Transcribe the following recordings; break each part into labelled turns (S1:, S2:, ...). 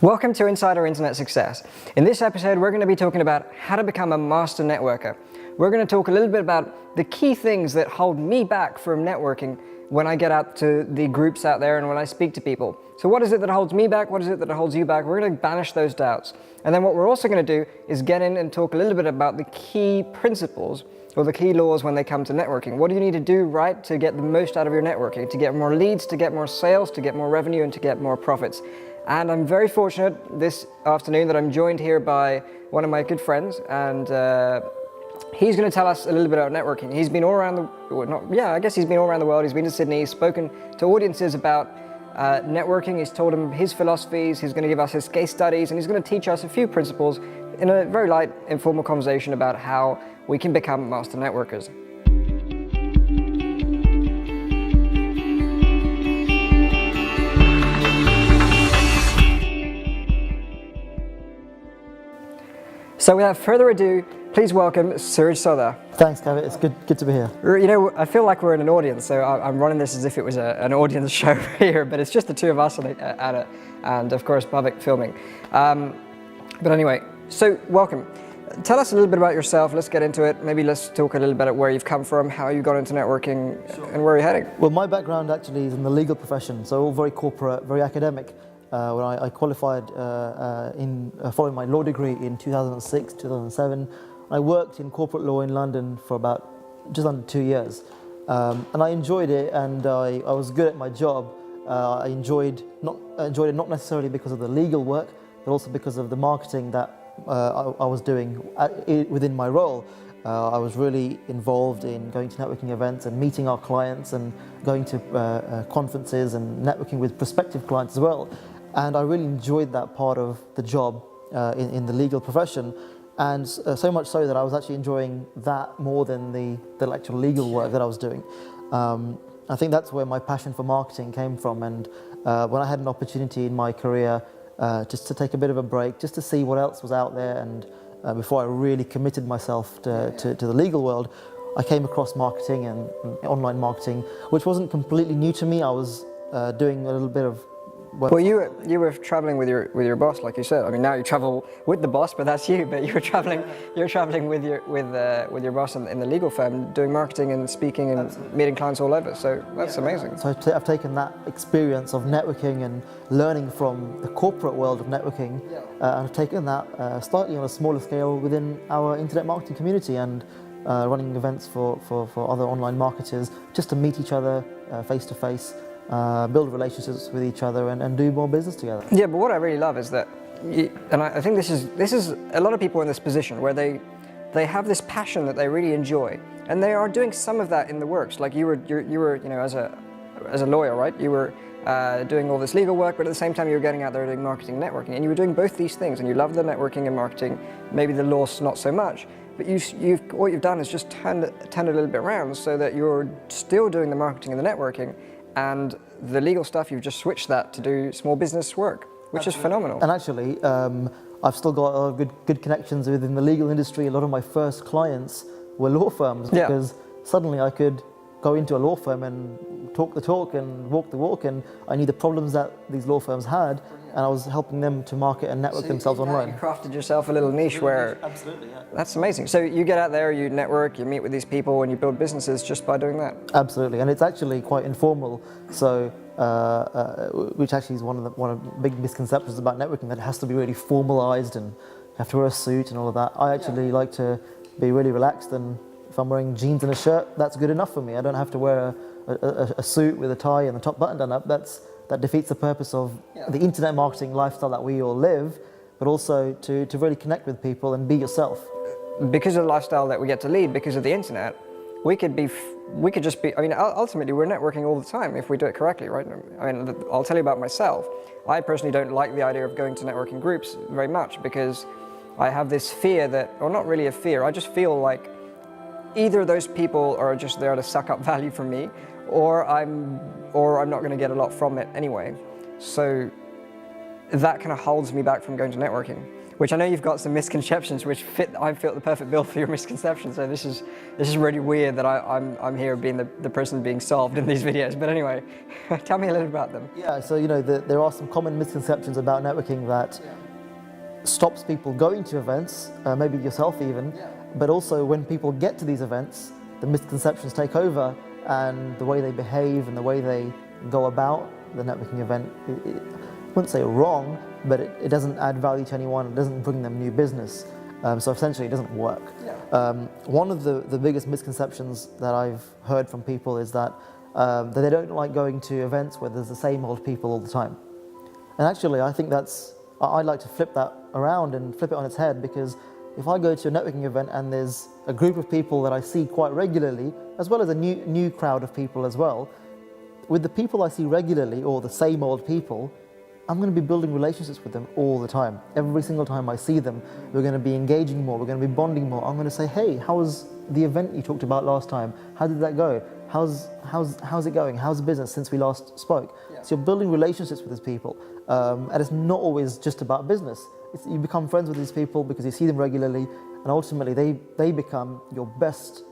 S1: Welcome to Insider Internet Success. In this episode, we're going to be talking about how to become a master networker. We're going to talk a little bit about the key things that hold me back from networking when I get out to the groups out there and when I speak to people. So what is it that holds me back? What is it that holds you back? We're going to banish those doubts. And then what we're also going to do is get in and talk a little bit about the key principles or the key laws when they come to networking. What do you need to do right to get the most out of your networking, to get more leads, to get more sales, to get more revenue, and to get more profits? And I'm very fortunate this afternoon that I'm joined here by one of my good friends, and he's going to tell us a little bit about networking. He's been all around he's been all around the world. He's been to Sydney, he's spoken to audiences about networking. He's told them his philosophies. He's going to give us his case studies, and he's going to teach us a few principles in a very light, informal conversation about how we can become master networkers. So without further ado, please welcome Suraj Sodha.
S2: Thanks, Kavit. It's good to be here.
S1: You know, I feel like we're in an audience, so I'm running this as if it was an audience show here, but it's just the two of us at it, and of course, Kavit filming. But anyway, so welcome. Tell us a little bit about yourself. Let's get into it. Maybe let's talk a little bit about where you've come from, how you got into networking, and where you're heading.
S2: Well, my background actually is in the legal profession, so all very corporate, very academic. When I qualified following my law degree in 2006, 2007, I worked in corporate law in London for about just under 2 years. And I enjoyed it, and I was good at my job. I enjoyed it not necessarily because of the legal work, but also because of the marketing that I was doing within my role. I was really involved in going to networking events and meeting our clients and going to conferences and networking with prospective clients as well. And I really enjoyed that part of the job in the legal profession, and so much so that I was actually enjoying that more than the actual legal work that I was doing. I think that's where my passion for marketing came from, and when I had an opportunity in my career just to take a bit of a break, just to see what else was out there, and before I really committed myself to the legal world, I came across marketing and online marketing, which wasn't completely new to me. I was doing a little bit of
S1: Well, you were traveling with your boss, like you said. I mean, now you travel with the boss, but that's you. But you were traveling with your boss in the legal firm, doing marketing and speaking and meeting clients all over. So that's amazing.
S2: So I've taken that experience of networking and learning from the corporate world of networking, and I've taken that slightly on a smaller scale within our internet marketing community and running events for other online marketers, just to meet each other face to face. Build relationships with each other and do more business together.
S1: Yeah, but what I really love is that, and I think this is a lot of people in this position where they have this passion that they really enjoy, and they are doing some of that in the works. Like you were you know, as a lawyer, right? You were doing all this legal work, but at the same time you were getting out there doing marketing, networking, and you were doing both these things, and you love the networking and marketing. Maybe the laws not so much. But what you've done is just turned it a little bit around so that you're still doing the marketing and the networking, and the legal stuff, you've just switched that to do small business work, which is phenomenal.
S2: And actually, I've still got a lot of good connections within the legal industry. A lot of my first clients were law firms, because suddenly I could go into a law firm and talk the talk and walk the walk, and I knew the problems that these law firms had, and I was helping them to market and network themselves online.
S1: You crafted yourself a little niche where...
S2: Absolutely, yeah.
S1: That's amazing. So you get out there, you network, you meet with these people, and you build businesses just by doing that.
S2: Absolutely, and it's actually quite informal. So, which actually is one of the big misconceptions about networking, that it has to be really formalized and you have to wear a suit and all of that. I actually like to be really relaxed, and if I'm wearing jeans and a shirt, that's good enough for me. I don't have to wear a suit with a tie and the top button done up. That defeats the purpose of the internet marketing lifestyle that we all live, but also to really connect with people and be yourself.
S1: Because of the lifestyle that we get to lead, because of the internet, we could just be, I mean, ultimately we're networking all the time if we do it correctly, right? I mean, I'll tell you about myself. I personally don't like the idea of going to networking groups very much, because I have this fear that, or not really a fear, I just feel like either those people are just there to suck up value from me, or I'm not going to get a lot from it anyway. So that kind of holds me back from going to networking. which I know you've got some misconceptions which I feel the perfect bill for your misconceptions. So this is really weird that I'm here being the person being solved in these videos. But anyway, tell me a little about them.
S2: Yeah, so there are some common misconceptions about networking that stops people going to events, maybe yourself even, but also when people get to these events, the misconceptions take over, and the way they behave and the way they go about the networking event, I wouldn't say wrong, but it doesn't add value to anyone, it doesn't bring them new business, so essentially it doesn't work. One of the biggest misconceptions that I've heard from people is that they don't like going to events where there's the same old people all the time. And actually I think I'd like to flip that around and flip it on its head, because if I go to a networking event and there's a group of people that I see quite regularly, as well as a new crowd of people as well, with the people I see regularly, or the same old people, I'm going to be building relationships with them all the time. Every single time I see them, we're going to be engaging more, we're going to be bonding more. I'm going to say, hey, how was the event you talked about last time? How did that go? How's it going? How's the business since we last spoke? So you're building relationships with these people. And it's not always just about business. You become friends with these people because you see them regularly, and ultimately they become your best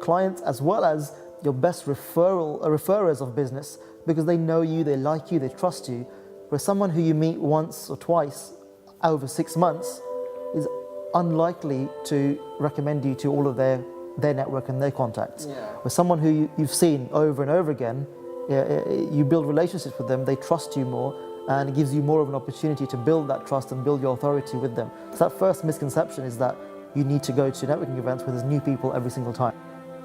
S2: clients, as well as your best referrers of business, because they know you, they like you, they trust you. Whereas someone who you meet once or twice over 6 months is unlikely to recommend you to all of their network and their contacts. Whereas someone who you've seen over and over again, you build relationships with them, they trust you more, and it gives you more of an opportunity to build that trust and build your authority with them. So that first misconception is that you need to go to networking events where there's new people every single time.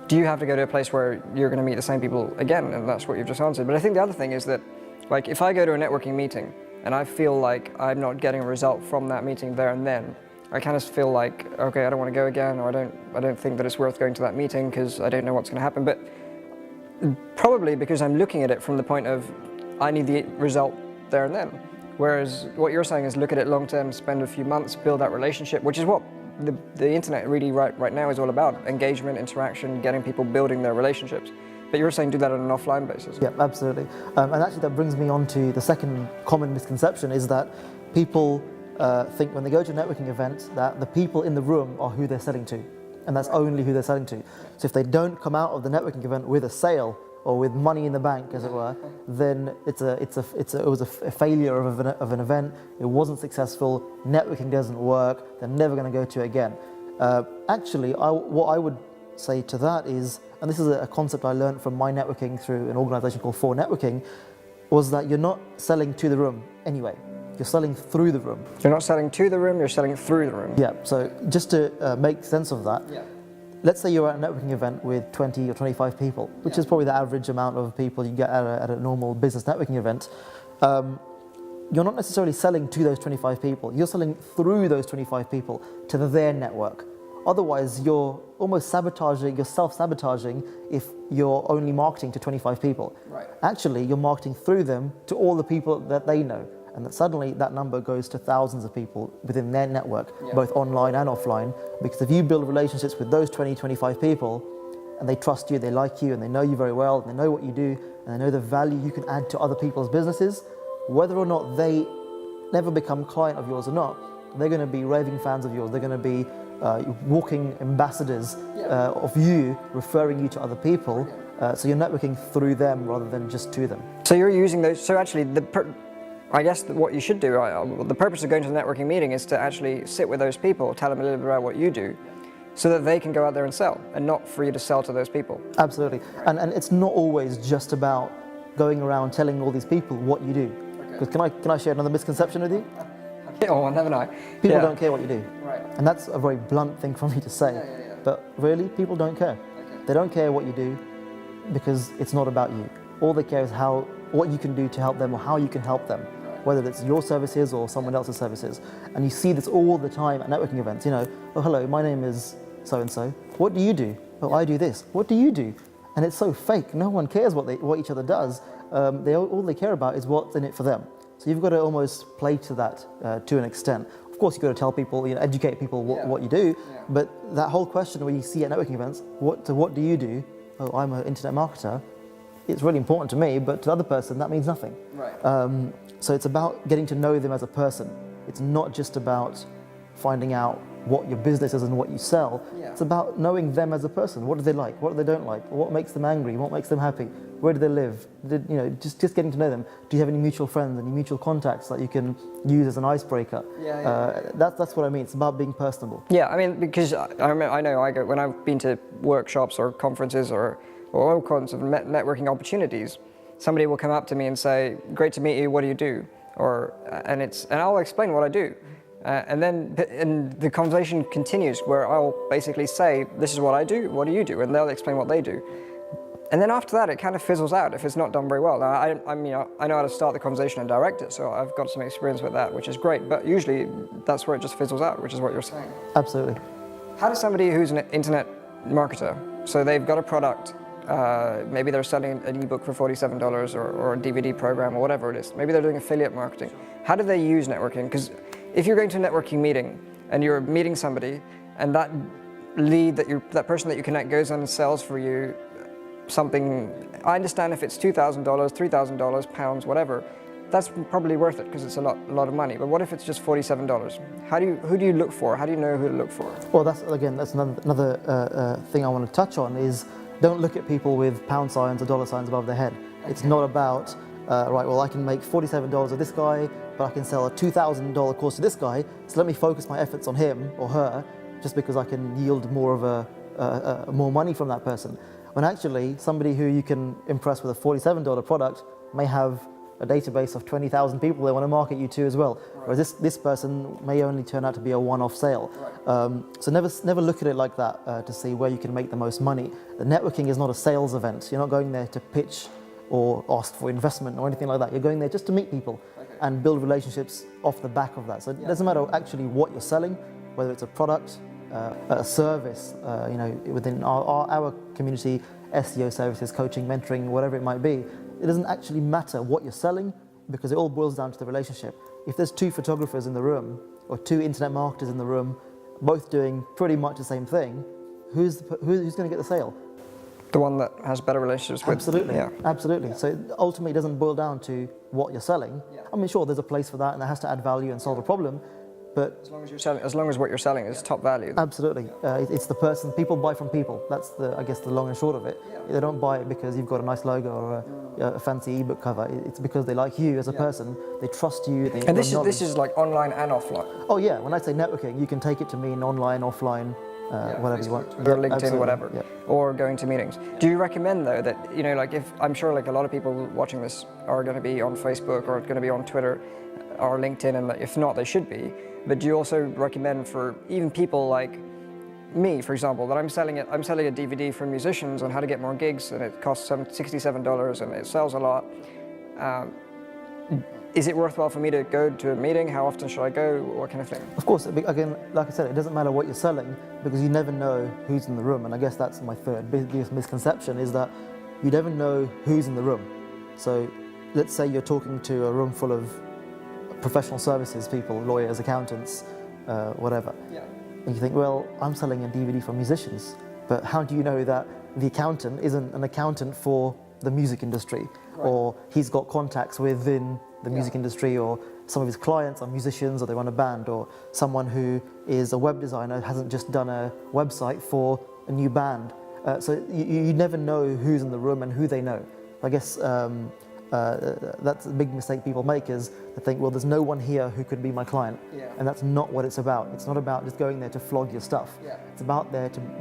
S1: Do you have to go to a place where you're going to meet the same people again? And that's what you've just answered. But I think the other thing is that, like, if I go to a networking meeting and I feel like I'm not getting a result from that meeting there and then, I kind of feel like, okay, I don't want to go again, or I don't think that it's worth going to that meeting because I don't know what's going to happen. But probably because I'm looking at it from the point of, I need the result there and then. Whereas what you're saying is look at it long term, spend a few months, build that relationship, which is what the internet really right now is all about: engagement, interaction, getting people building their relationships. But you're saying do that on an offline basis.
S2: Yeah, absolutely. And actually that brings me on to the second common misconception, is that people think when they go to a networking event that the people in the room are who they're selling to, and that's only who they're selling to. So if they don't come out of the networking event with a sale or with money in the bank, as it were, then it was a failure of an event. It wasn't successful. Networking doesn't work. They're never going to go to it again. Actually, what I would say to that is, and this is a concept I learned from my networking through an organization called For Networking, was that you're not selling to the room anyway. You're selling through the room.
S1: You're not selling to the room, you're selling through the room.
S2: Yeah, so just to make sense of that, let's say you're at a networking event with 20 or 25 people, which is probably the average amount of people you get at a normal business networking event. You're not necessarily selling to those 25 people, you're selling through those 25 people to their network. Otherwise, you're almost sabotaging, you're self-sabotaging if you're only marketing to 25 people. Actually, you're marketing through them to all the people that they know. And that suddenly that number goes to thousands of people within their network, both online and offline. Because if you build relationships with those 20, 25 people, and they trust you, they like you, and they know you very well, and they know what you do, and they know the value you can add to other people's businesses, whether or not they never become a client of yours or not, they're going to be raving fans of yours. They're going to be walking ambassadors of you, referring you to other people. So you're networking through them rather than just to them.
S1: So you're using those, so actually I guess what you should do, the purpose of going to the networking meeting is to actually sit with those people, tell them a little bit about what you do, so that they can go out there and sell, and not for you to sell to those people.
S2: Absolutely. And it's not always just about going around telling all these people what you do. Because can I share another misconception with you?
S1: Oh, haven't I?
S2: People don't care what you do. And that's a very blunt thing for me to say. But really, people don't care. They don't care what you do because it's not about you. All they care is what you can do to help them, or how you can help them. Whether it's your services or someone else's services. And you see this all the time at networking events, you know, oh hello, my name is so-and-so, what do you do? Oh, I do this, what do you do? And it's so fake, no one cares what each other does, all they care about is what's in it for them. So you've got to almost play to that to an extent. Of course you've got to tell people, educate people what you do, but that whole question where you see at networking events, what do you do? Oh, I'm an internet marketer. It's really important to me, but to the other person that means nothing. So it's about getting to know them as a person. It's not just about finding out what your business is and what you sell.
S1: Yeah.
S2: It's about knowing them as a person. What do they like? What do they don't like? What makes them angry? What makes them happy? Where do they live? Just getting to know them. Do you have any mutual friends, any mutual contacts that you can use as an icebreaker? That's what I mean. It's about being personable.
S1: Yeah, I mean, because I know I go, when I've been to workshops or conferences or all kinds of networking opportunities, somebody will come up to me and say, "Great to meet you. What do you do?" And I'll explain what I do. And then the conversation continues where I'll basically say, "This is what I do, what do you do?" And they'll explain what they do. And then after that, it kind of fizzles out if it's not done very well. Now, I know how to start the conversation and direct it, so I've got some experience with that, which is great. But usually, that's where it just fizzles out, which is what you're saying.
S2: Absolutely.
S1: How does somebody who's an internet marketer, so they've got a product, maybe they're selling an ebook for $47 or a DVD program or whatever it is, maybe they're doing affiliate marketing. How do they use networking? Because if you're going to a networking meeting and you're meeting somebody and that lead, that person that you connect goes on and sells for you something, I understand if it's $2,000, $3,000, pounds, whatever, that's probably worth it because it's a lot of money. But what if it's just $47? Who do you look for? How do you know who to look for?
S2: Well, that's another thing I want to touch on is don't look at people with pound signs or dollar signs above their head. Okay. It's not about, right, well, I can make $47 of this guy, but I can sell a $2,000 course to this guy, so let me focus my efforts on him or her just because I can yield more of more money from that person. When actually, somebody who you can impress with a $47 product may have a database of 20,000 people they want to market you to as well. Right. Whereas this person may only turn out to be a one-off sale. Right. So never look at it like that to see where you can make the most money. The networking is not a sales event. You're not going there to pitch or ask for investment or anything like that. You're going there just to meet people and build relationships off the back of that. So it doesn't matter actually what you're selling, whether it's a product, a service, within our community, SEO services, coaching, mentoring, whatever it might be. It doesn't actually matter what you're selling because it all boils down to the relationship. If there's two photographers in the room or two internet marketers in the room, both doing pretty much the same thing, who's going to get the sale?
S1: The one that has better relationships with.
S2: Absolutely,
S1: yeah.
S2: Absolutely. Yeah. So ultimately, it doesn't boil down to what you're selling. Yeah. I mean, sure, there's a place for that, and that has to add value and solve a problem. But
S1: as long as what you're selling is top value.
S2: Absolutely, it's the person. People buy from people. That's I guess the long and short of it. Yeah. They don't buy it because you've got a nice logo or a fancy ebook cover. It's because they like you as a person. They trust you.
S1: And this is like online and offline.
S2: Oh yeah, when I say networking, you can take it to mean online, offline, whatever you want.
S1: Or LinkedIn, whatever, or going to meetings. Do you recommend though that if I'm sure like a lot of people watching this are going to be on Facebook or going to be on Twitter or LinkedIn, and if not, they should be. But do you also recommend for even people like me, for example, that I'm selling a DVD for musicians on how to get more gigs, and it costs $67 and it sells a lot. Is it worthwhile for me to go to a meeting? How often should I go? What kind of thing?
S2: Of course, again, like I said, it doesn't matter what you're selling because you never know who's in the room. And I guess that's my third biggest misconception is that you never know who's in the room. So let's say you're talking to a room full of professional services people, lawyers, accountants, whatever. Yeah. And you think, well, I'm selling a DVD for musicians, but how do you know that the accountant isn't an accountant for the music industry, or he's got contacts within the music industry, or some of his clients are musicians or they run a band, or someone who is a web designer hasn't just done a website for a new band. So you never know who's in the room and who they know. I guess that's a big mistake people make is they think, well, there's no one here who could be my client. And that's not what it's about. It's not about just going there to flog your stuff. It's about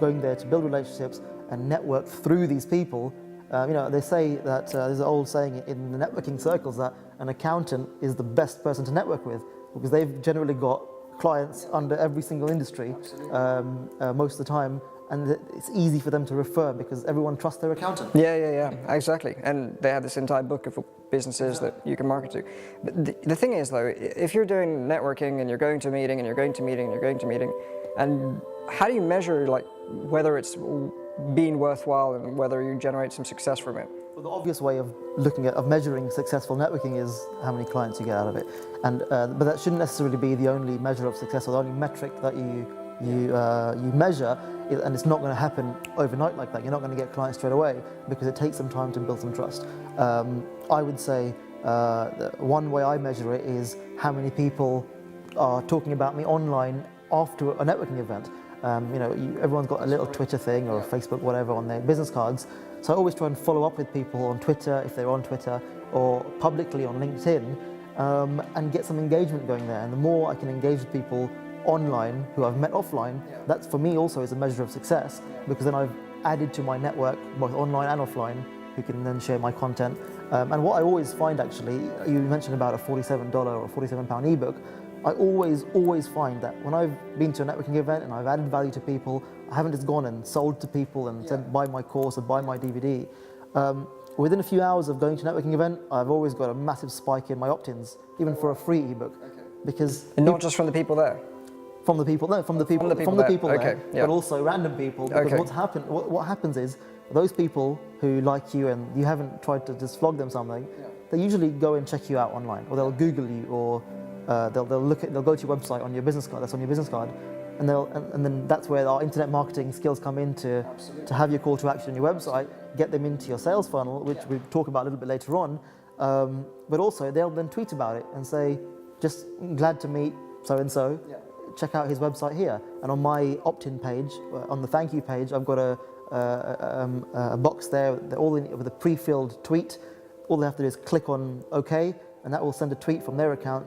S2: going there to build relationships and network through these people. They say that there's an old saying in the networking circles that an accountant is the best person to network with because they've generally got clients under every single industry most of the time, and it's easy for them to refer because everyone trusts their accountant.
S1: Yeah, exactly. And they have this entire book of businesses that you can market to. But the thing is, though, if you're doing networking and you're going to a meeting and you're going to a meeting and you're going to a meeting, and how do you measure like whether it's being worthwhile and whether you generate some success from it?
S2: Well, the obvious way of measuring successful networking is how many clients you get out of it, and but that shouldn't necessarily be the only measure of success or the only metric that you measure, and it's not going to happen overnight like that. You're not going to get clients straight away because it takes some time to build some trust. I would say one way I measure it is how many people are talking about me online after a networking event. Everyone's got a little Twitter thing or Facebook, whatever, on their business cards. So I always try and follow up with people on Twitter, if they're on Twitter, or publicly on LinkedIn, and get some engagement going there. And the more I can engage with people online who I've met offline, that for me also is a measure of success, because then I've added to my network, both online and offline, who can then share my content. And what I always find, actually, you mentioned about a $47 or £47 ebook, I always find that when I've been to a networking event and I've added value to people, I haven't just gone and sold to people and said buy my course or buy my DVD. Within a few hours of going to a networking event, I've always got a massive spike in my opt-ins, even for a free ebook. Because
S1: And not just from the people there?
S2: From the people there,
S1: Okay, yeah.
S2: but also random people. Because what happens is, those people who like you and you haven't tried to just flog them something, they usually go and check you out online, or they'll Google you, or they'll go to your website on your business card. That's on your business card, and then that's where our internet marketing skills come in to have your call to action on your website, get them into your sales funnel, which we'll talk about a little bit later on. But also they'll then tweet about it and say, just glad to meet so and so. Check out his website here. And on my opt-in page, on the thank you page, I've got a box there with a pre-filled tweet. All they have to do is click on OK, and that will send a tweet from their account,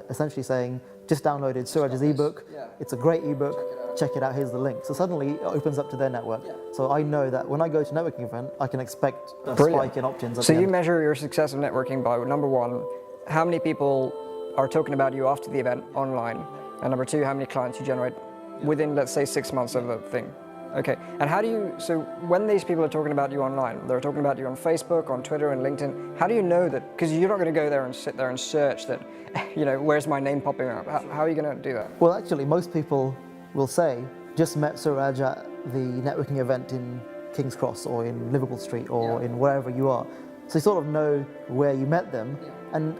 S2: essentially saying, just downloaded Suraj's ebook. It's a great ebook. Check it out. Here's the link. So suddenly it opens up to their network. So I know that when I go to a networking event, I can expect a spike in opt-ins.
S1: So you measure your success of networking by, number one, how many people are talking about you after the event online, and number two, how many clients you generate within, let's say, 6 months of the thing. Okay, and how do you, so when these people are talking about you online, they're talking about you on Facebook, on Twitter and LinkedIn, how do you know that? Because you're not going to go there and sit there and search that, where's my name popping up? How are you going to do that?
S2: Well, actually, most people will say, just met Suraj at the networking event in King's Cross or in Liverpool Street or in wherever you are. So you sort of know where you met them. And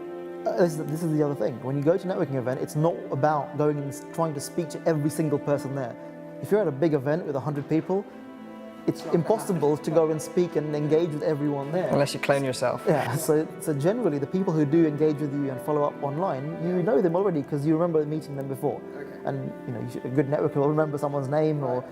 S2: this is the other thing. When you go to a networking event, it's not about going and trying to speak to every single person there. If you're at a big event with 100 people, it's impossible to go and speak and engage with everyone there.
S1: Unless you clone yourself.
S2: Yeah, so generally the people who do engage with you and follow up online, you know them already because you remember meeting them before. And a good networker will remember someone's name, or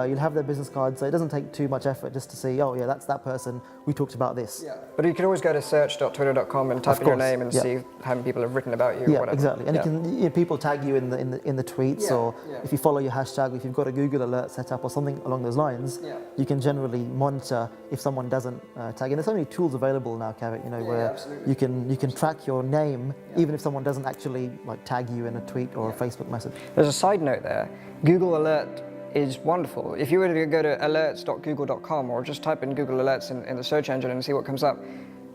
S2: you'll have their business card, so it doesn't take too much effort just to see, oh yeah, that's that person, we talked about this.
S1: But you can always go to search.twitter.com and type in your name and see how many people have written about you or whatever.
S2: Exactly. And people tag you in the tweets, or if you follow your hashtag, if you've got a Google alert set up or something along those lines, you can generally monitor if someone doesn't tag. And there's so many tools available now, Kavit, where you can track your name even if someone doesn't actually tag you in a tweet or a Facebook message.
S1: There's a side note there. Google Alert is wonderful. If you were to go to alerts.google.com or just type in Google Alerts in the search engine and see what comes up,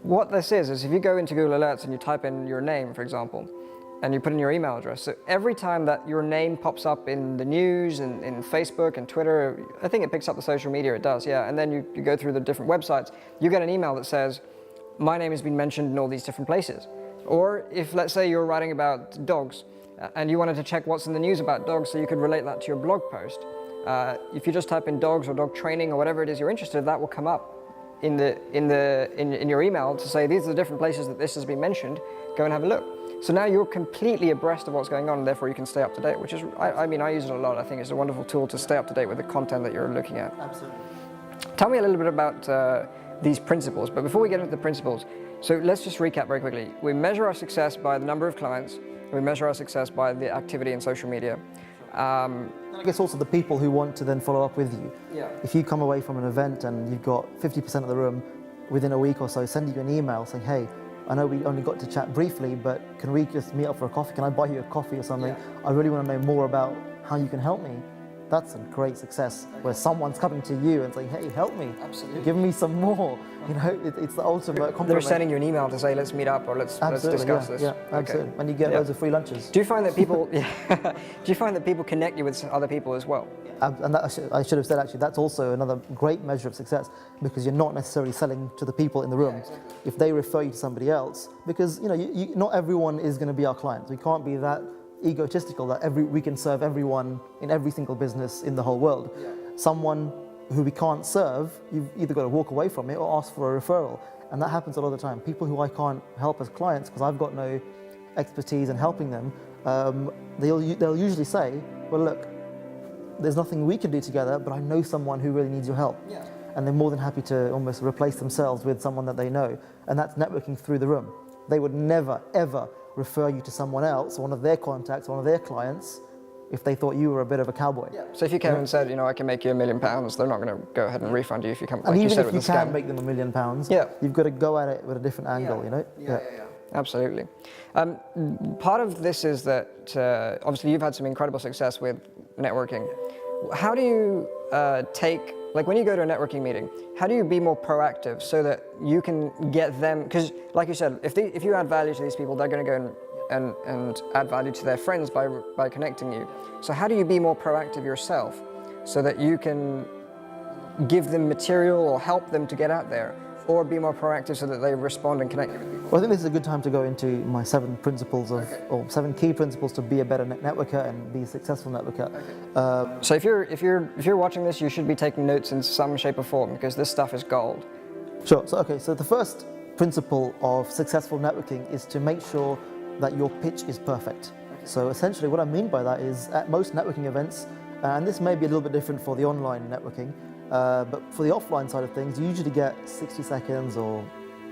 S1: what this is if you go into Google Alerts and you type in your name, for example, and you put in your email address, so every time that your name pops up in the news and in Facebook and Twitter, I think it picks up the social media, it does, and then you go through the different websites, you get an email that says, my name has been mentioned in all these different places. Or if, let's say, you're writing about dogs, and you wanted to check what's in the news about dogs so you could relate that to your blog post. If you just type in dogs or dog training or whatever it is you're interested in, that will come up in your email to say these are the different places that this has been mentioned, go and have a look. So now you're completely abreast of what's going on, and therefore you can stay up to date, which is, I use it a lot. I think it's a wonderful tool to stay up to date with the content that you're looking at.
S2: Absolutely.
S1: Tell me a little bit about these principles, but before we get into the principles, so let's just recap very quickly. We measure our success by the number of clients. We measure our success by the activity in social media.
S2: And I guess also the people who want to then follow up with you. If you come away from an event and you've got 50% of the room within a week or so sending you an email saying, hey, I know we only got to chat briefly, but can we just meet up for a coffee? Can I buy you a coffee or something? I really want to know more about how you can help me. That's a great success, where someone's coming to you and saying, hey, help me.
S1: Absolutely.
S2: Give me some more. It's the ultimate compliment.
S1: They're sending you an email to say, let's meet up or let's discuss this.
S2: Yeah, absolutely. And you get loads of free lunches.
S1: Do you find that people, connect you with other people as well?
S2: And that, I should have said, actually, that's also another great measure of success, because you're not necessarily selling to the people in the room. If they refer you to somebody else, because not everyone is going to be our client. We can't be that egotistical that we can serve everyone in every single business in the whole world. Someone who we can't serve, you've either got to walk away from it or ask for a referral. And that happens a lot of the time. People who I can't help as clients because I've got no expertise in helping them, they'll usually say, well, look, there's nothing we can do together, but I know someone who really needs your help.
S1: Yeah.
S2: And they're more than happy to almost replace themselves with someone that they know. And that's networking through the room. They would never, ever refer you to someone else, one of their contacts, one of their clients, if they thought you were a bit of a cowboy.
S1: Yeah. So if you came and said, I can make you £1 million, they're not going to go ahead and refund you if you come,
S2: And
S1: like you
S2: even
S1: said,
S2: if
S1: with
S2: you
S1: the
S2: can
S1: scam.
S2: make them £1 million,
S1: Yeah.
S2: you've got to go at it with a different angle,
S1: Yeah. Absolutely. Part of this is that obviously you've had some incredible success with networking. How do you when you go to a networking meeting, how do you be more proactive so that you can get them, because like you said, if you add value to these people, they're going to go and add value to their friends by connecting you. So how do you be more proactive yourself so that you can give them material or help them to get out there, or be more proactive so that they respond and connect with people?
S2: Well, I think this is a good time to go into my 7 principles or 7 key principles to be a better networker and be a successful networker.
S1: So if you're watching this, you should be taking notes in some shape or form, because this stuff is gold.
S2: Sure. So the first principle of successful networking is to make sure that your pitch is perfect. So essentially what I mean by that is, at most networking events, and this may be a little bit different for the online networking, but for the offline side of things, you usually get 60 seconds or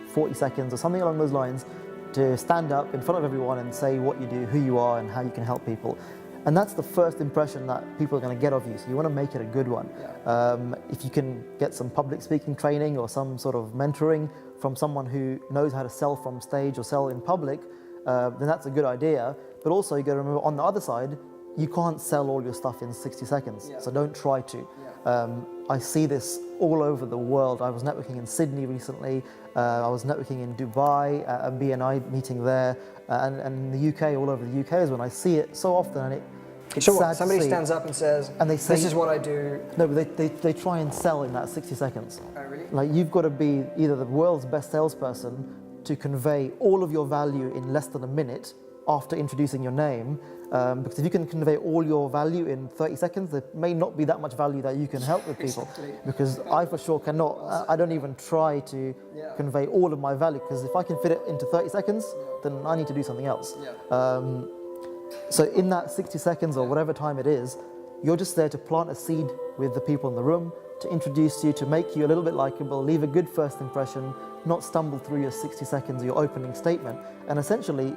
S2: 40 seconds or something along those lines to stand up in front of everyone and say what you do, who you are, and how you can help people. And that's the first impression that people are going to get of you, so you want to make it a good one. If you can get some public speaking training or some sort of mentoring from someone who knows how to sell from stage or sell in public, then that's a good idea. But also you got to remember, on the other side, you can't sell all your stuff in 60 seconds, so don't try to. I see this all over the world. I was networking in Sydney recently, I was networking in Dubai at a BNI meeting there, and in the UK, all over the UK as well. I see it so often, and it's
S1: So
S2: sad
S1: what, somebody
S2: to see.
S1: stands up and says,
S2: And they say,
S1: this is what I do.
S2: No, but they try and sell in that 60 seconds.
S1: Oh, really?
S2: Like, you've got to be either the world's best salesperson to convey all of your value in less than a minute after introducing your name, because if you can convey all your value in 30 seconds, there may not be that much value that you can help with people.
S1: Exactly.
S2: Because I for sure cannot, I don't even try to convey all of my value, because if I can fit it into 30 seconds, then I need to do something else. So in that 60 seconds or whatever time it is, you're just there to plant a seed with the people in the room, to introduce you, to make you a little bit likable, leave a good first impression, not stumble through your 60 seconds or your opening statement. And essentially,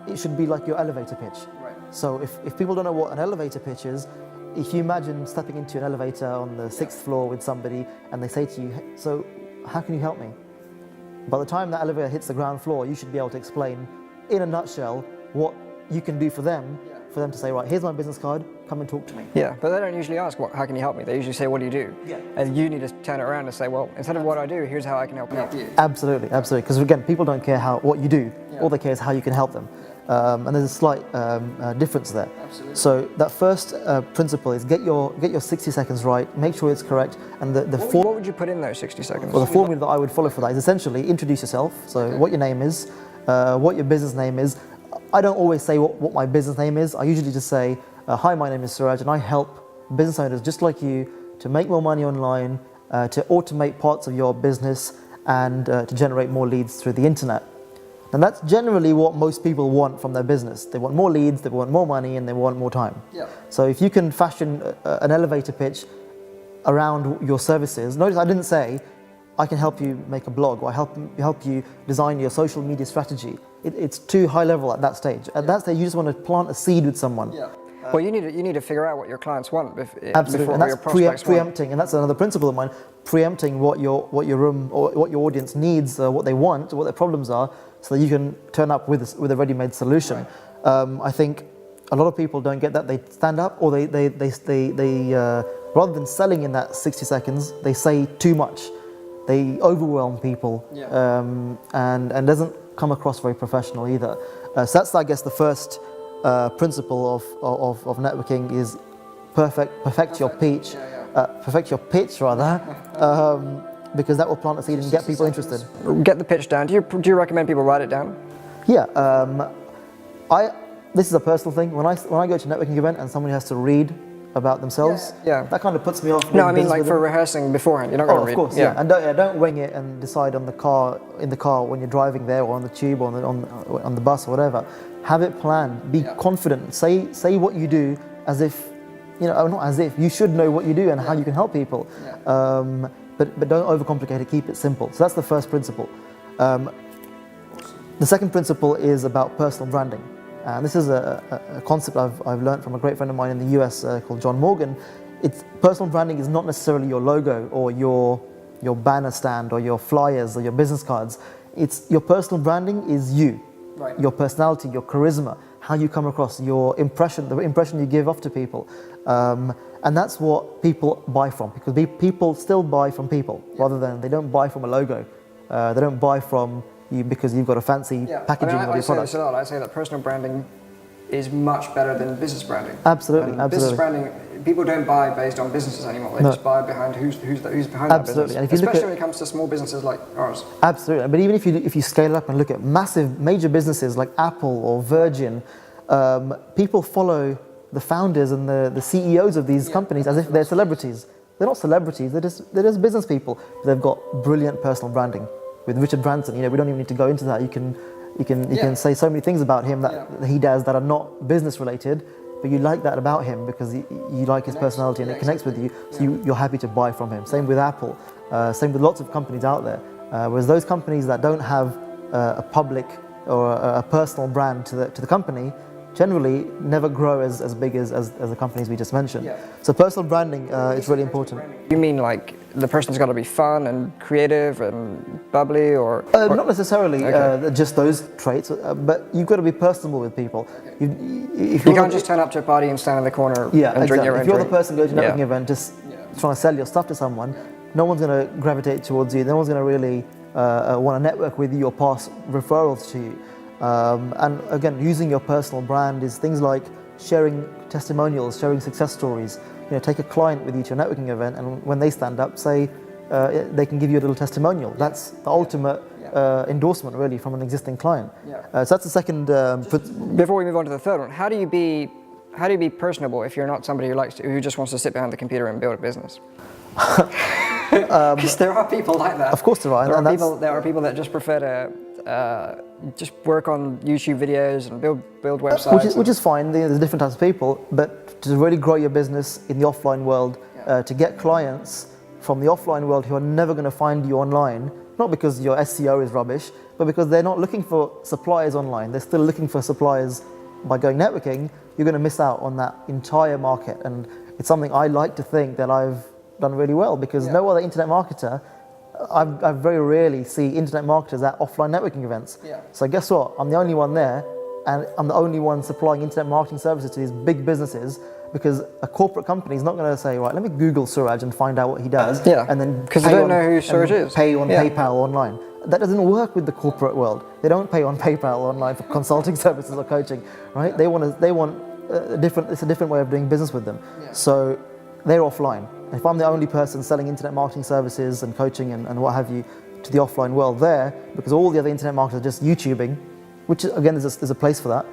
S2: it should be like your elevator pitch.
S1: Right.
S2: So if people don't know what an elevator pitch is, if you imagine stepping into an elevator on the 6th floor with somebody and they say to you, "Hey, so how can you help me?" By the time that elevator hits the ground floor, you should be able to explain in a nutshell what you can do for them to say, right, here's my business card, come and talk to me.
S1: Yeah, but they don't usually ask, how can you help me? They usually say, what do you do? And you need to turn it around and say, well, instead of what I do, here's how I can help you.
S2: Absolutely. Because again, people don't care what you do. All they care is how you can help them. And there's a slight difference there.
S1: Absolutely.
S2: So that first principle is get your 60 seconds right, make sure it's correct, and
S1: What would you put in those 60 seconds?
S2: well, the formula that I would follow for that is essentially introduce yourself. So what your name is, what your business name is. I don't always say what my business name is. I usually just say, hi, my name is Suraj, and I help business owners just like you to make more money online, to automate parts of your business, and to generate more leads through the internet. And that's generally what most people want from their business. They want more leads, they want more money, and they want more time. So if you can fashion an elevator pitch around your services, notice I didn't say, I can help you make a blog, or help you design your social media strategy. It's too high level at that stage. At that stage, you just want to plant a seed with someone.
S1: Well, you need to figure out what your clients want
S2: Absolutely,
S1: before
S2: and
S1: your
S2: that's
S1: prospects
S2: preempting, and that's another principle of mine. Preempting what your room or what your audience needs, what they want, what their problems are, so that you can turn up with a ready-made solution. I think a lot of people don't get that. They stand up, or they rather than selling in that 60 seconds, they say too much. They overwhelm people, and doesn't come across very professional either. So that's, I guess, the first principle of networking is perfect your pitch, perfect your pitch rather, because that will plant a seed and get people interested.
S1: Get the pitch down. Do you recommend people write it down?
S2: Yeah, this is a personal thing. When I go to a networking event and somebody has to read about themselves, that kind of puts me off.
S1: No, I mean like for rehearsing beforehand. You're not going to read.
S2: Of course, and don't wing it and decide in the car when you're driving there, or on the tube, or on the bus, or whatever. Have it planned. Be confident. Say what you do as if not as if, you should know what you do and how you can help people.
S1: Yeah.
S2: But don't overcomplicate it, keep it simple. So that's the first principle. The second principle is about personal branding. And this is a concept I've learned from a great friend of mine in the US called John Morgan. Personal branding is not necessarily your logo or your banner stand or your flyers or your business cards. It's your personal branding is you,
S1: Right.
S2: your personality, your charisma, how you come across, your impression, the impression you give off to people. And that's what people buy from, because people still buy from people rather than, they don't buy from a logo. They don't buy from you because you've got a fancy packaging of your product.
S1: I say that personal branding is much better than business branding.
S2: Absolutely,
S1: And
S2: absolutely.
S1: Business branding, people don't buy based on businesses anymore. They just buy behind who's behind that business.
S2: And if you look
S1: Especially
S2: at,
S1: when it comes to small businesses like ours.
S2: absolutely, but even if you scale up and look at major businesses like Apple or Virgin, people follow the founders and the CEOs of these companies as if they're celebrities. They're not celebrities, they're just business people. But they've got brilliant personal branding. With Richard Branson, we don't even need to go into that. You can say so many things about him that he does that are not business related, but you like that about him because you like his personality and it connects with you, so you're happy to buy from him. Same with Apple, same with lots of companies out there. Whereas those companies that don't have a public or a personal brand to the company generally never grow as big as the companies we just mentioned.
S1: Yeah.
S2: So personal branding is really important.
S1: You mean like the person's got to be fun and creative and bubbly, or
S2: not necessarily just those traits, but you've got to be personable with people.
S1: You can't just turn up to a party and stand in the corner and drink your own
S2: If you're
S1: drink.
S2: the person going to a networking event just trying to sell your stuff to someone, no one's going to gravitate towards you. No one's going to really want to network with you or pass referrals to you. And again, using your personal brand is things like sharing testimonials, sharing success stories. Take a client with you to a networking event, and when they stand up, say they can give you a little testimonial. That's the ultimate endorsement, really, from an existing client. So that's the second.
S1: Before we move on to the third one, how do you be personable if you're not somebody who just wants to sit behind the computer and build a business? Because there are people like that.
S2: Of course there are.
S1: There are people that just prefer to just work on YouTube videos and build websites.
S2: Which is fine. There's different types of people, but to really grow your business in the offline world, to get clients from the offline world who are never going to find you online, not because your SEO is rubbish, but because they're not looking for suppliers online. They're still looking for suppliers by going networking. You're going to miss out on that entire market, and it's something I like to think that I've done really well, because no other internet marketer, I very rarely see internet marketers at offline networking events. So guess what? I'm the only one there, and I'm the only one supplying internet marketing services to these big businesses, because a corporate company is not going to say, right, let me Google Suraj and find out what he does, and then
S1: because they don't know who Suraj is.
S2: Pay on PayPal online. That doesn't work with the corporate world. They don't pay on PayPal online for consulting services or coaching, right? They want it's a different way of doing business with them. So they're offline. If I'm the only person selling internet marketing services and coaching and what have you to the offline world there, because all the other internet marketers are just YouTubing, which again, there's a place for that,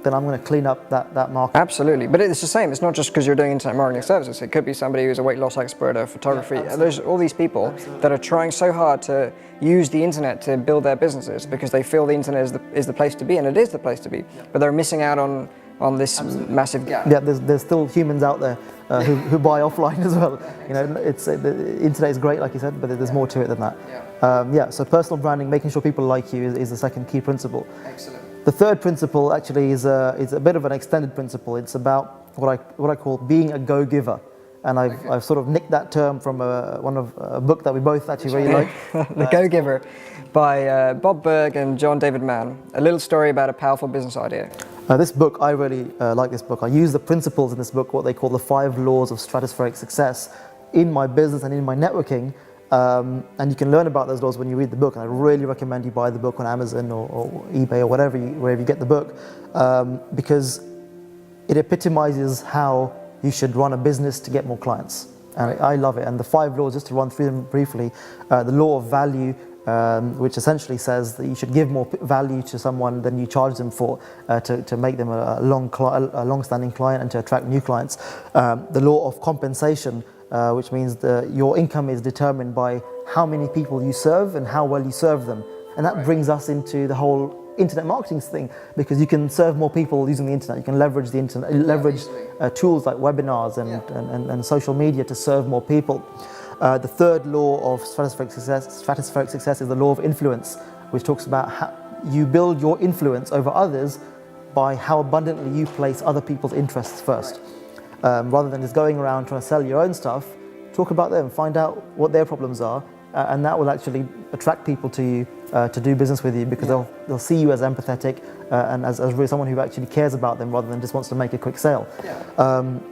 S2: then I'm going to clean up that market.
S1: Absolutely, but it's the same. It's not just because you're doing internet marketing services. It could be somebody who's a weight loss expert, a photography. There's all these people that are trying so hard to use the internet to build their businesses because they feel the internet is the place to be, and it is the place to be, but they're missing out on this massive gap.
S2: Yeah, there's still humans out there who buy offline as well. The internet is great, like you said, but there's more to it than that. So personal branding, making sure people like you, is the second key principle.
S1: Excellent.
S2: The third principle actually is a bit of an extended principle. It's about what I call being a go-giver. And I've sort of nicked that term from a book that we both actually really like.
S1: The Go-Giver by Bob Berg and John David Mann. A little story about a powerful business idea.
S2: This book, I really like this book. I use the principles in this book, what they call the 5 laws of stratospheric success, in my business and in my networking. And you can learn about those laws when you read the book. And I really recommend you buy the book on Amazon or eBay or wherever you get the book, because it epitomizes how you should run a business to get more clients. And I love it. And the 5 laws, just to run through them briefly, the law of value, which essentially says that you should give more value to someone than you charge them for, to make them a long-standing client and to attract new clients. The law of compensation, which means your income is determined by how many people you serve and how well you serve them. And that brings us into the whole internet marketing thing, because you can serve more people using the internet. You can leverage the internet, leverage tools like webinars and social media to serve more people. The third law of stratospheric success is the law of influence, which talks about how you build your influence over others by how abundantly you place other people's interests first. Rather than just going around trying to sell your own stuff, talk about them, find out what their problems are, and that will actually attract people to you to do business with you, because they'll see you as empathetic and as really someone who actually cares about them rather than just wants to make a quick sale.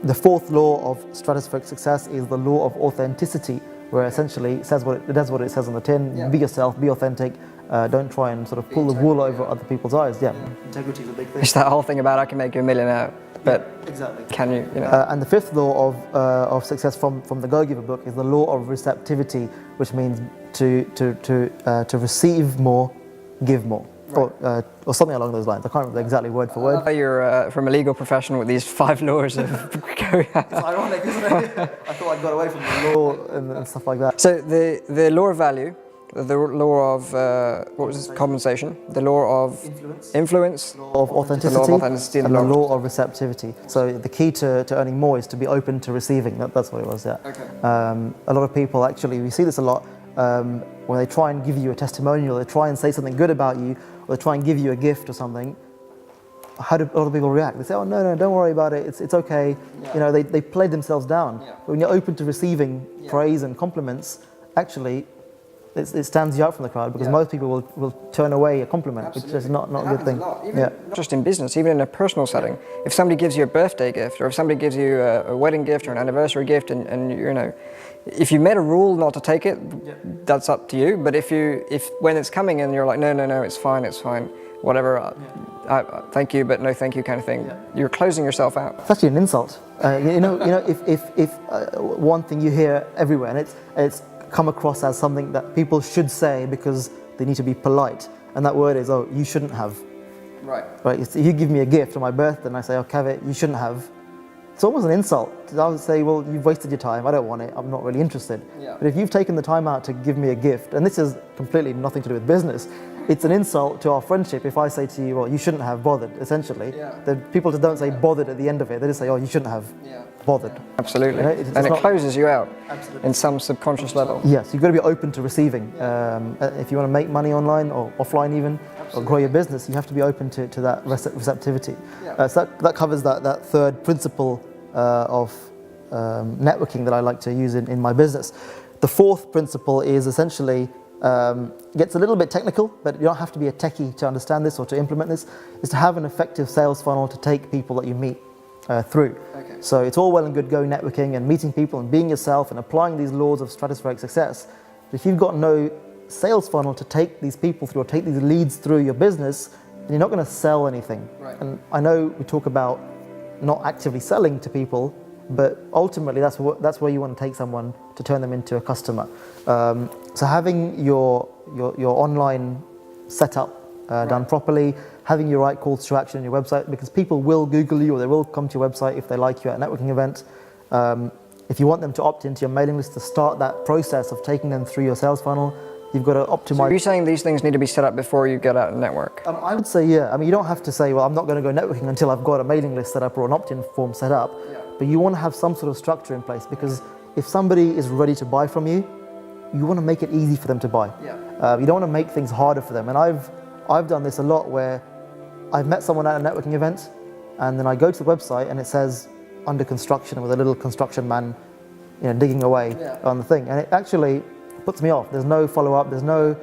S2: The fourth law of stratospheric success is the law of authenticity, where essentially it does what it says on the tin. Be yourself, be authentic. Don't try and sort of pull the wool over other people's eyes. Integrity is a big thing.
S1: It's that whole thing about I can make you a millionaire, but
S2: exactly.
S1: Can you? You know?
S2: And the fifth law of success from the Go Giver book is the law of receptivity, which means to receive more, give more, or something along those lines. I can't remember exactly word for word.
S1: You're from a legal profession with these 5 laws of Go.
S2: It's ironic, isn't it? I thought I got away from the law and stuff like that.
S1: So the law of value, the law of what was this? Compensation, the law of influence,
S2: The law of authenticity, and the law of receptivity. So the key to earning more is to be open to receiving. That's what it was. Yeah.
S1: Okay.
S2: A lot of people actually, we see this a lot when they try and give you a testimonial, they try and say something good about you, or they try and give you a gift or something. How do a lot of people react? They say, "Oh no, don't worry about it. It's okay."
S1: Yeah.
S2: You know, they play themselves down.
S1: Yeah.
S2: But when you're open to receiving praise and compliments, actually, it stands you out from the crowd, because most people will turn away a compliment, which is not a good thing.
S1: Not just in business, even in a personal setting. If somebody gives you a birthday gift, or if somebody gives you a wedding gift or an anniversary gift, and you know, if you made a rule not to take it, that's up to you. But if when it's coming in, you're like, no, it's fine, whatever. Thank you, but no thank you, kind of thing. You're closing yourself out.
S2: It's actually an insult. If one thing you hear everywhere, and it's come across as something that people should say because they need to be polite, and that word is, "Oh, you shouldn't have." Right. If you give me a gift on my birthday and I say, "Oh, Kavit, you shouldn't have," it's almost an insult. I would say, "Well, you've wasted your time. I don't want it. I'm not really interested." But if you've taken the time out to give me a gift, and this is completely nothing to do with business, it's an insult to our friendship if I say to you, "Well, you shouldn't have bothered." Essentially, the people just don't say bothered at the end of it. They just say, "Oh, you shouldn't have bothered."
S1: Absolutely.
S2: You know,
S1: and it closes you out in some subconscious level.
S2: Yes, you've got to be open to receiving. If you want to make money online or offline even, or grow your business, you have to be open to that receptivity. So that covers that third principle of networking that I like to use in my business. The fourth principle is essentially, gets a little bit technical, but you don't have to be a techie to understand this or to implement this, is to have an effective sales funnel to take people that you meet through. So it's all well and good going networking and meeting people and being yourself and applying these laws of stratospheric success. But if you've got no sales funnel to take these people through or take these leads through your business, then you're not going to sell anything. And I know we talk about not actively selling to people, but ultimately that's where you want to take someone to turn them into a customer. So having your online setup done properly, having your right calls to action on your website, because people will Google you or they will come to your website if they like you at a networking event. If you want them to opt into your mailing list to start that process of taking them through your sales funnel, you've got to optimize.
S1: So are you saying these things need to be set up before you get out and network?
S2: I would say, yeah. I mean, you don't have to say, well, I'm not going to go networking until I've got a mailing list set up or an opt-in form set up. But you want to have some sort of structure in place, because if somebody is ready to buy from you, you want to make it easy for them to buy. You don't want to make things harder for them. And I've done this a lot, where I've met someone at a networking event, and then I go to the website and it says under construction with a little construction man, digging away on the thing, and it actually puts me off. There's no follow-up. There's no,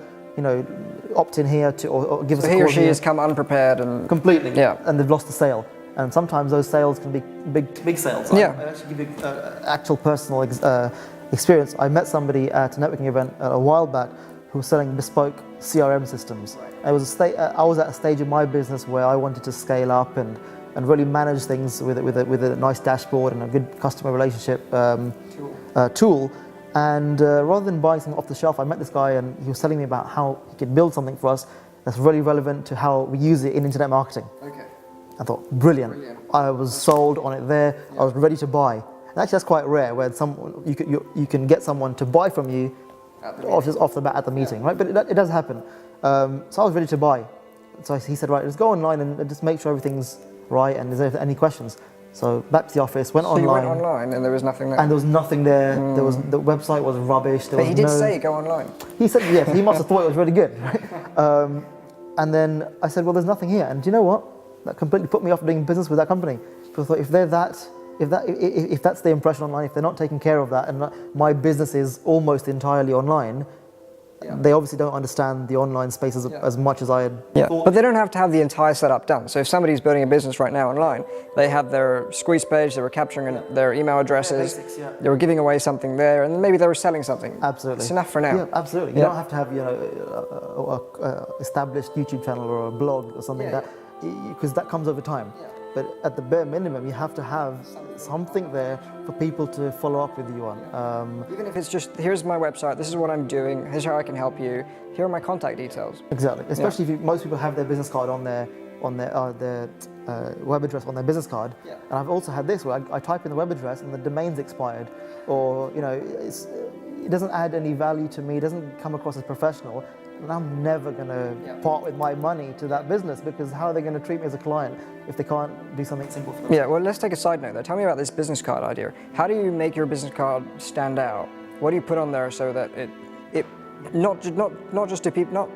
S2: opt in here to or give us a call.
S1: He or she
S2: here.
S1: has come unprepared and
S2: Completely. And they've lost the sale. And sometimes those sales can be big sales. I actually give you actual personal experience. I met somebody at a networking event a while back who was selling bespoke CRM systems. I was at a stage in my business where I wanted to scale up and really manage things with a nice dashboard and a good customer relationship tool. And rather than buying something off the shelf, I met this guy and he was telling me about how he could build something for us that's really relevant to how we use it in internet marketing. I thought, brilliant. I was sold on it there. I was ready to buy. And actually, that's quite rare, where you can get someone to buy from you just off the bat at the meeting, right? But it does happen. So I was ready to buy. so he said, right, let's go online and just make sure everything's right and is there any questions. So back to the office, went
S1: So
S2: online.
S1: you went online and there was nothing there?
S2: And there was nothing there. The website was rubbish.
S1: But he did say go online.
S2: He said yes. He must have thought it was really good. Right? And then I said, well, there's nothing here. And do you know what? That completely put me off doing business with that company. Because I thought if that's the impression online, if they're not taking care of that, and my business is almost entirely online, they obviously don't understand the online space as much as I had thought.
S1: But they don't have to have the entire setup done. So if somebody's building a business right now online, they have their squeeze page, they were capturing their email addresses, they were giving away something there, and maybe they were selling something.
S2: Absolutely.
S1: It's enough for now.
S2: Yeah, absolutely. You don't have to have a established YouTube channel or a blog or something because that comes over time. But at the bare minimum, you have to have something there for people to follow up with you on.
S1: Even if it's just, here's my website, this is what I'm doing, here's how I can help you, here are my contact details.
S2: Exactly. Especially if most people have their business card on their web address on their business card. And I've also had this where I type in the web address and the domain's expired, or it doesn't add any value to me, it doesn't come across as professional. And I'm never going to part with my money to that business, because how are they going to treat me as a client if they can't do something simple for them?
S1: Yeah, well, let's take a side note though. Tell me about this business card idea. How do you make your business card stand out? What do you put on there so that it not just to people,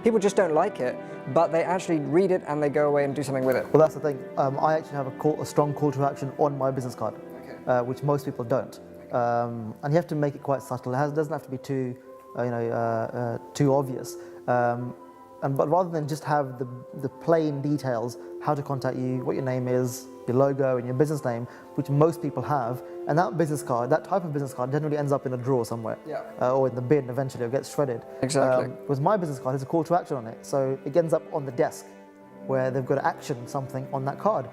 S1: people just don't like it, but they actually read it and they go away and do something with it?
S2: Well, that's the thing. I actually have a strong call to action on my business card, which most people don't. And you have to make it quite subtle. It doesn't have to be too obvious. But rather than just have the plain details, how to contact you, what your name is, your logo and your business name, which most people have, and that business card, that type of business card generally ends up in a drawer somewhere, or in the bin eventually, or gets shredded.
S1: Exactly.
S2: Whereas my business card has a call to action on it, so it ends up on the desk, where they've got to action something on that card.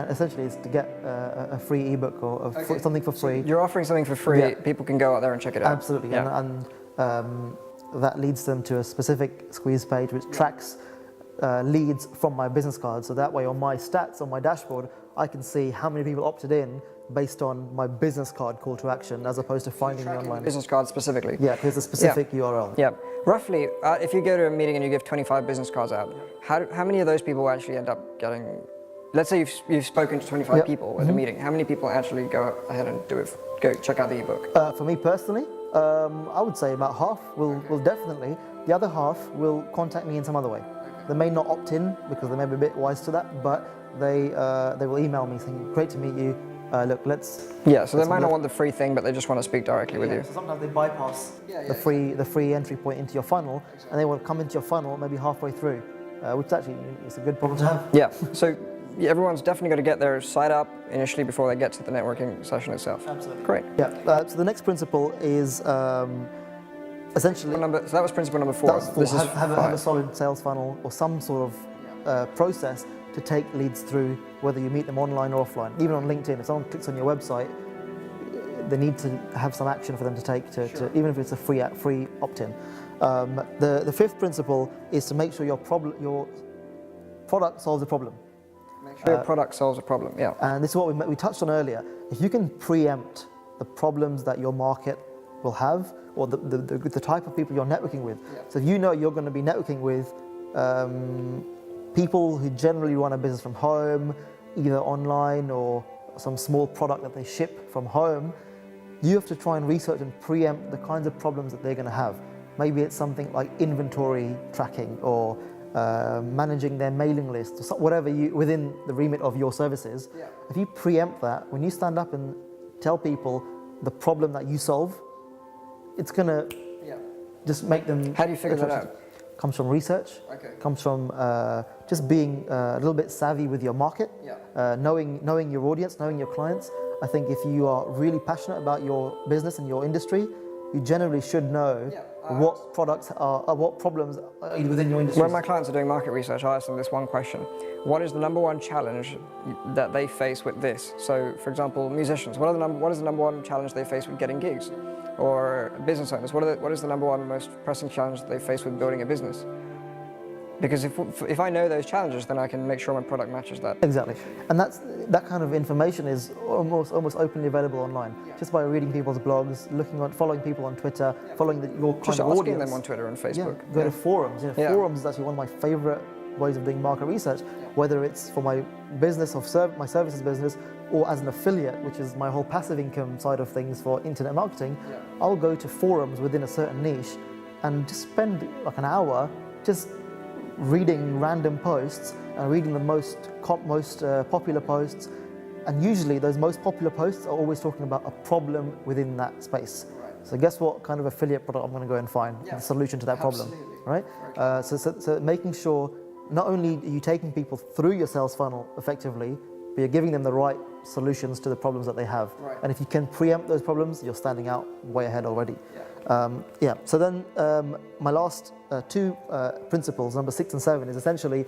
S2: Essentially, it's to get a free ebook or something for free.
S1: So you're offering something for free. People can go out there and check it out.
S2: Absolutely, and that leads them to a specific squeeze page which tracks leads from my business card. So that way, on my stats on my dashboard, I can see how many people opted in based on my business card call to action, as opposed to finding me online.
S1: Business card specifically.
S2: Yeah, here's a specific URL.
S1: Yeah, roughly, if you go to a meeting and you give 25 business cards out, how many of those people actually end up getting? Let's say you've spoken to 25 people at a meeting. How many people actually go ahead and go check out the ebook?
S2: For me personally, I would say about half will definitely. The other half will contact me in some other way. They may not opt in because they may be a bit wise to that, but they will email me saying, "Great to meet you. Look, let's."
S1: Yeah, so they might not want the free thing, but they just want to speak directly with you.
S2: So sometimes they bypass the free entry point into your funnel, and they will come into your funnel maybe halfway through, which actually is a good problem to have.
S1: Yeah. So everyone's definitely got to get their site up initially before they get to the networking session itself.
S2: Absolutely.
S1: Great.
S2: Yeah. So the next principle is essentially.
S1: So that was principle number 4.
S2: Have a solid sales funnel or some sort of process to take leads through, whether you meet them online or offline. Even on LinkedIn, if someone clicks on your website, they need to have some action for them to take, even if it's a free opt-in. The fifth principle is to make sure your product solves a problem.
S1: Make sure your product solves a problem, yeah.
S2: And this is what we touched on earlier. If you can preempt the problems that your market will have, or the type of people you're networking with. So if you know you're going to be networking with people who generally run a business from home, either online or some small product that they ship from home, you have to try and research and preempt the kinds of problems that they're going to have. Maybe it's something like inventory tracking or managing their mailing list, or whatever within the remit of your services. If you preempt that, when you stand up and tell people the problem that you solve, it's going to just make them.
S1: How do you figure that out?
S2: Comes from research. Comes from just being a little bit savvy with your market, knowing your audience, knowing your clients. I think if you are really passionate about your business and your industry, you generally should know what products what problems are within your industry.
S1: When my clients are doing market research, I ask them this one question: what is the number one challenge that they face with this? So, for example, musicians, what is the number one challenge they face with getting gigs? Or business owners, what is the number one most pressing challenge that they face with building a business? Because if I know those challenges, then I can make sure my product matches that.
S2: Exactly, and that kind of information is almost openly available online, just by reading people's blogs, following people on Twitter, following your kind
S1: just
S2: of
S1: asking
S2: audience.
S1: them on Twitter and Facebook.
S2: Go to forums. Forums is actually one of my favorite ways of doing market research, whether it's for my business of my services business or as an affiliate, which is my whole passive income side of things for internet marketing. I'll go to forums within a certain niche and just spend like an hour just reading random posts and reading the most popular posts. And usually those most popular posts are always talking about a problem within that space. So guess what kind of affiliate product I'm going to go and find the solution to that problem, right? So making sure not only are you taking people through your sales funnel effectively, but you're giving them the right solutions to the problems that they have. And if you can preempt those problems, you're standing out way ahead already. So then my last two principles, number 6 and 7, is essentially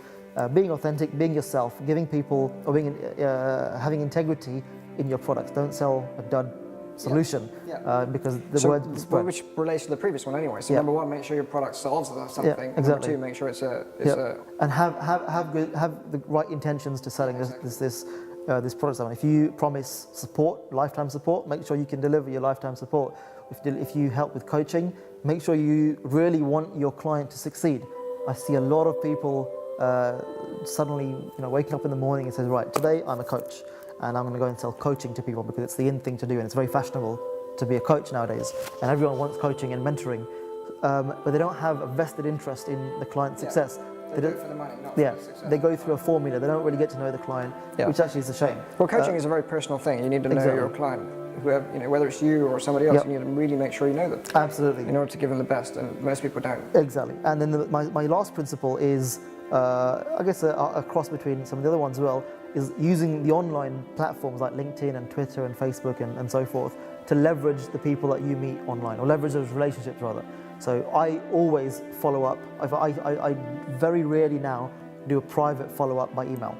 S2: being authentic, being yourself, giving people, or having integrity in your products. Don't sell a dud solution because the word spread.
S1: Which relates to the previous one anyway. So number 1, make sure your product solves something.
S2: Exactly.
S1: Number 2, make sure it's
S2: and have the right intentions to selling this product. If you promise support, lifetime support, make sure you can deliver your lifetime support. If you help with coaching, make sure you really want your client to succeed. I see a lot of people suddenly, waking up in the morning and says, right, today I'm a coach and I'm going to go and sell coaching to people because it's the in thing to do and it's very fashionable to be a coach nowadays. And everyone wants coaching and mentoring, but they don't have a vested interest in the client's success.
S1: They do it for the money, not for the success.
S2: They go through a formula. They don't really get to know the client, which actually is a shame.
S1: Well, coaching is a very personal thing. You need to know your client. Whoever, whether it's you or somebody else, you need to really make sure you know them.
S2: Absolutely.
S1: In order to give them the best, and most people don't.
S2: Exactly. And then my last principle is, I guess a cross between some of the other ones as well, is using the online platforms like LinkedIn and Twitter and Facebook and so forth to leverage the people that you meet online, or leverage those relationships rather. So I always follow up. I very rarely now do a private follow-up by email.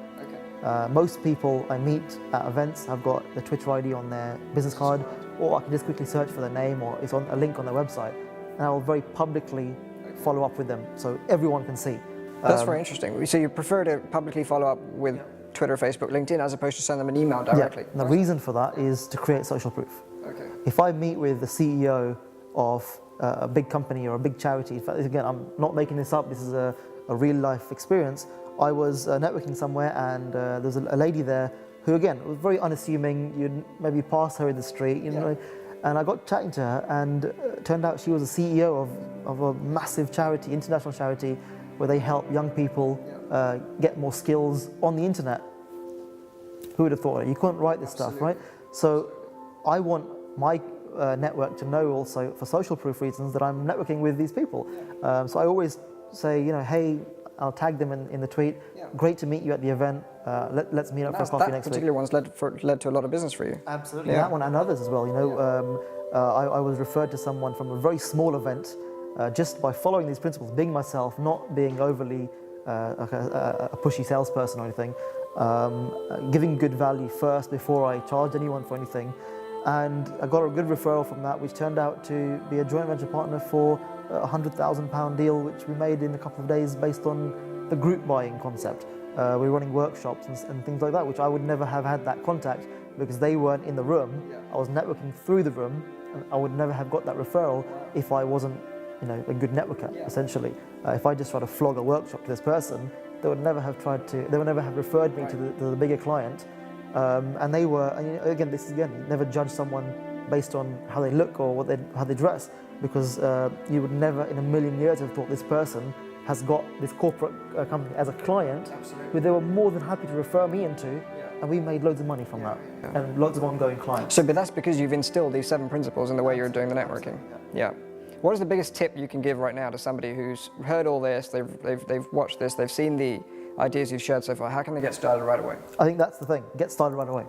S2: Most people I meet at events have got the Twitter ID on their business card, or I can just quickly search for their name, or it's on a link on their website, and I will very publicly follow up with them so everyone can see.
S1: That's very interesting. So you prefer to publicly follow up with Twitter, Facebook, LinkedIn, as opposed to send them an email directly?
S2: And the reason for that is to create social proof. If I meet with the CEO of a big company or a big charity, in fact, again, I'm not making this up, this is a real life experience. I was networking somewhere and there was a lady there who, again, was very unassuming. You'd maybe pass her in the street, know, and I got chatting to her, and turned out she was a CEO of a massive charity, international charity, where they help young people get more skills on the internet. Who would have thought it? You couldn't write this stuff, right? So I want my network to know also, for social proof reasons, that I'm networking with these people. So I always say, hey, I'll tag them in the tweet. Great to meet you at the event. Let's meet up for coffee next week.
S1: That particular one's led to a lot of business for you.
S2: Absolutely, that one and others as well. I was referred to someone from a very small event just by following these principles, being myself, not being overly a pushy salesperson or anything, giving good value first before I charged anyone for anything. And I got a good referral from that, which turned out to be a joint venture partner for a £100,000 deal, which we made in a couple of days based on the group buying concept. We were running workshops and things like that, which I would never have had that contact because they weren't in the room. I was networking through the room, and I would never have got that referral if I wasn't, a good networker, essentially. If I just tried to flog a workshop to this person, they would never have referred me to the bigger client. And they were, never judge someone based on how they look or how they dress, because you would never in a million years have thought this person has got this corporate company as a client, who they were more than happy to refer me into, and we made loads of money from that, and lots of ongoing clients.
S1: So, but that's because you've instilled these 7 principles in the way you're doing the networking. What is the biggest tip you can give right now to somebody who's heard all this, they've watched this, they've seen the ideas you've shared so far? How can they get started right away?
S2: I think that's the thing. Get started right away.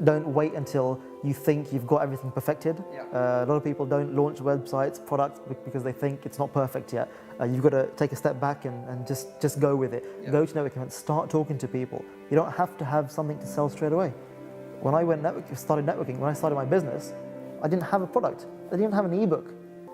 S2: Don't wait until you think you've got everything perfected. A lot of people don't launch websites, products, because they think it's not perfect yet. You've got to take a step back and just go with it. Go to networking events, start talking to people. You don't have to have something to sell straight away. When I started networking, when I started my business, I didn't have a product. I didn't have an ebook.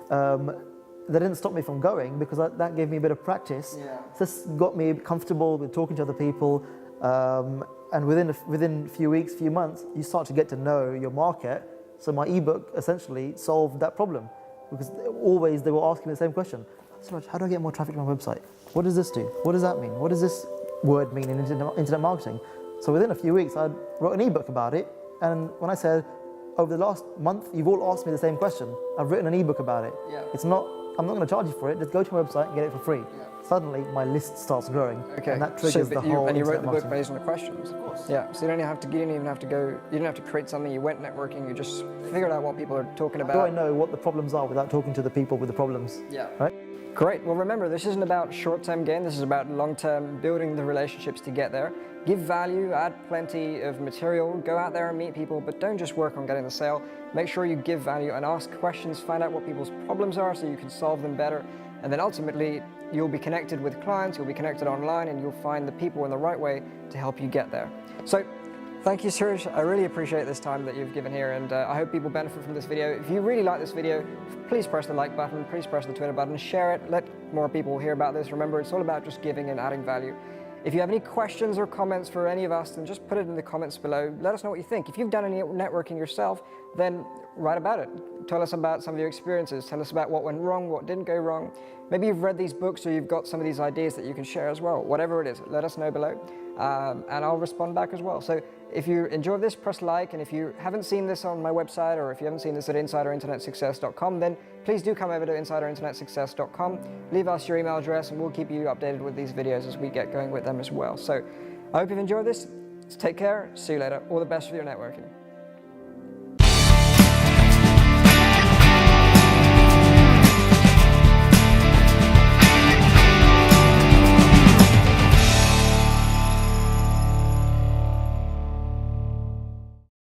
S2: That didn't stop me from going, because that gave me a bit of practice. Just got me comfortable with talking to other people, and within a few weeks, few months, you start to get to know your market. So my ebook essentially solved that problem, because always they were asking me the same question: Suraj, how do I get more traffic to my website? What does this do? What does that mean? What does this word mean in internet marketing? So within a few weeks, I wrote an ebook about it. And when I said, over the last month, you've all asked me the same question. I've written an ebook about it.
S1: Yeah.
S2: I'm not going to charge you for it. Just go to my website and get it for free.
S1: Yeah.
S2: Suddenly, my list starts growing.
S1: Okay.
S2: And that triggers the whole
S1: And you wrote
S2: internet
S1: the book
S2: marketing.
S1: based on the questions.
S2: Of course.
S1: Yeah. So you didn't even have to go. You didn't have to create something. You went networking. You just figured out what people are talking about.
S2: How do I know what the problems are without talking to the people with the problems?
S1: Yeah.
S2: Right?
S1: Great. Well, remember, this isn't about short-term gain. This is about long-term building the relationships to get there. Give value, add plenty of material, go out there and meet people, but don't just work on getting the sale. Make sure you give value and ask questions, find out what people's problems are so you can solve them better. And then ultimately, you'll be connected with clients, you'll be connected online, and you'll find the people in the right way to help you get there. So, thank you, Suraj. I really appreciate this time that you've given here, and I hope people benefit from this video. If you really like this video, please press the like button, please press the Twitter button, share it, let more people hear about this. Remember, it's all about just giving and adding value. If you have any questions or comments for any of us, then just put it in the comments below. Let us know what you think. If you've done any networking yourself, then write about it. Tell us about some of your experiences. Tell us about what went wrong, what didn't go wrong. Maybe you've read these books or you've got some of these ideas that you can share as well. Whatever it is, let us know below, and I'll respond back as well. So if you enjoyed this, press like, and if you haven't seen this on my website or if you haven't seen this at insiderinternetsuccess.com, then please do come over to insiderinternetsuccess.com, leave us your email address, and we'll keep you updated with these videos as we get going with them as well. So I hope you've enjoyed this. Take care. See you later. All the best for your networking.